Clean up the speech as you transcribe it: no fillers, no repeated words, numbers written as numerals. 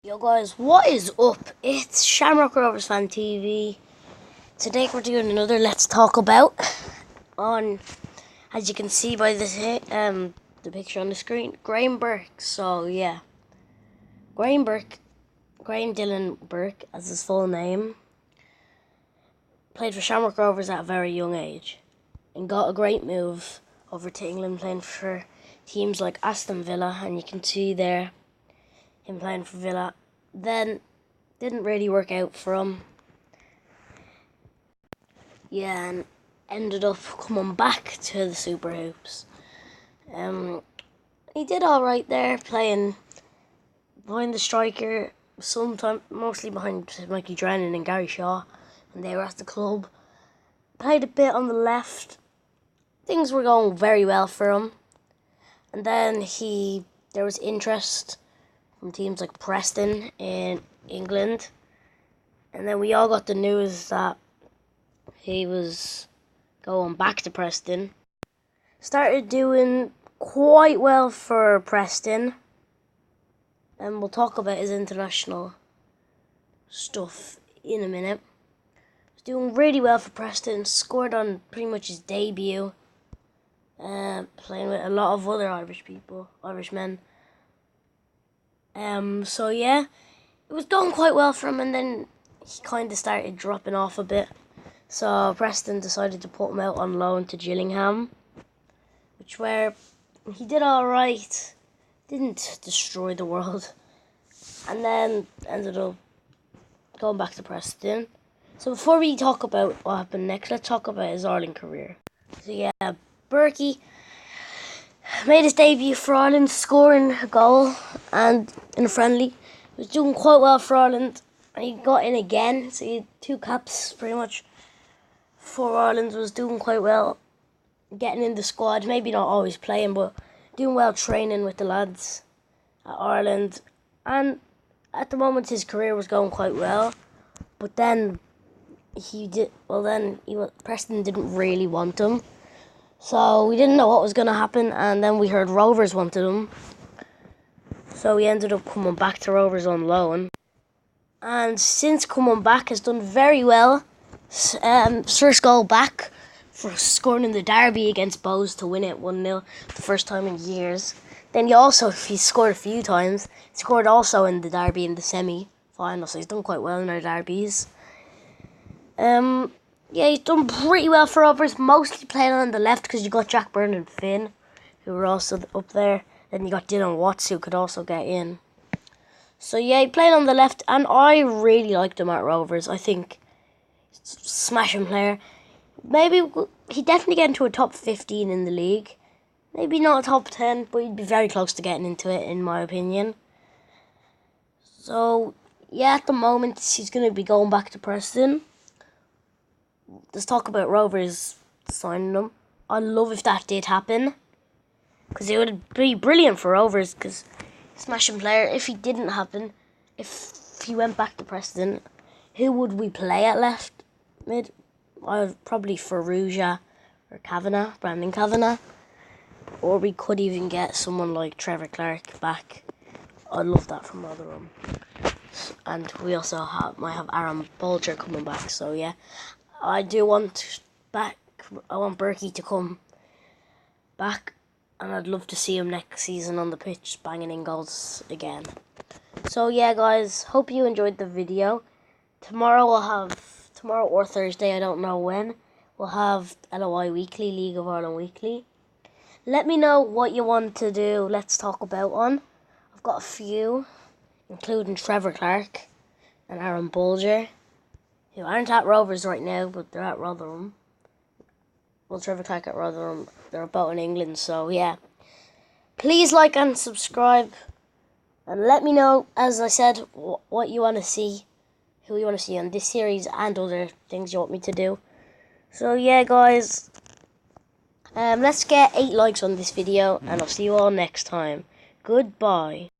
Yo guys, what is up? It's Shamrock Rovers Fan TV. Today we're doing another Let's Talk About on, as you can see by the picture on the screen, Graham Burke. So yeah, Graham Dylan Burke, as his full name, played for Shamrock Rovers at a very young age and got a great move over to England, playing for teams like Aston Villa, and you can see there him playing for Villa. Then didn't really work out for him. Yeah, and ended up coming back to the Super Hoops. He did all right there, playing behind the striker, sometimes mostly behind Mikey Drennan and Gary Shaw when they were at the club. Played a bit on the left. Things were going very well for him. And then there was interest from teams like Preston in England. And then we all got the news that he was going back to Preston. Started doing quite well for Preston. And we'll talk about his international stuff in a minute. He's doing really well for Preston. Scored on pretty much his debut. Playing with a lot of other Irish men. So yeah, it was going quite well for him, and then he kind of started dropping off a bit. So Preston decided to put him out on loan to Gillingham, where he did all right. Didn't destroy the world, and then ended up going back to Preston. So before we talk about what happened next, let's talk about his Ireland career. So yeah, Berkey made his debut for Ireland, scoring a goal and in a friendly. He was doing quite well for Ireland, and he got in again. So he had 2 caps pretty much for Ireland. Was doing quite well, getting in the squad. Maybe not always playing, but doing well training with the lads at Ireland. And at the moment, his career was going quite well. But then Preston didn't really want him. So we didn't know what was going to happen, and then we heard Rovers wanted him. So he ended up coming back to Rovers on loan. And since coming back, has done very well. First goal back for scoring in the derby against Bows to win it 1-0, the first time in years. Then he scored a few times. He scored also in the derby in the semi-final, so he's done quite well in our derbies. Yeah, he's done pretty well for Rovers, mostly playing on the left because you got Jack Byrne and Finn, who were also up there. Then you got Dylan Watts, who could also get in. So yeah, he played on the left, and I really liked him at Rovers. I think he's a smashing player. Maybe he'd definitely get into a top 15 in the league. Maybe not a top 10, but he'd be very close to getting into it, in my opinion. So yeah, at the moment, he's going to be going back to Preston. Let's talk about Rovers signing him. I'd love if that did happen, because it would be brilliant for Rovers, because smashing player. If he didn't happen, if he went back to Preston, who would we play at left mid? Probably Ferrugia or Brandon Kavanagh. Or we could even get someone like Trevor Clark back. I'd love that from Rotherham. And we also might have Aaron Bolger coming back, so yeah. I want Berkey to come back, and I'd love to see him next season on the pitch banging in goals again. So yeah guys, hope you enjoyed the video. Tomorrow or Thursday, I don't know when, we'll have LOI Weekly, League of Ireland Weekly. Let me know what you want to do Let's Talk About on. I've got a few, including Trevor Clark and Aaron Bolger, who aren't at Rovers right now, but they're at Rotherham. Well, Trevor Clark at Rotherham, they're both in England, so yeah. Please like and subscribe, and let me know, as I said, what you want to see, who you want to see on this series, and other things you want me to do. So yeah guys, let's get 8 likes on this video, and I'll see you all next time. Goodbye.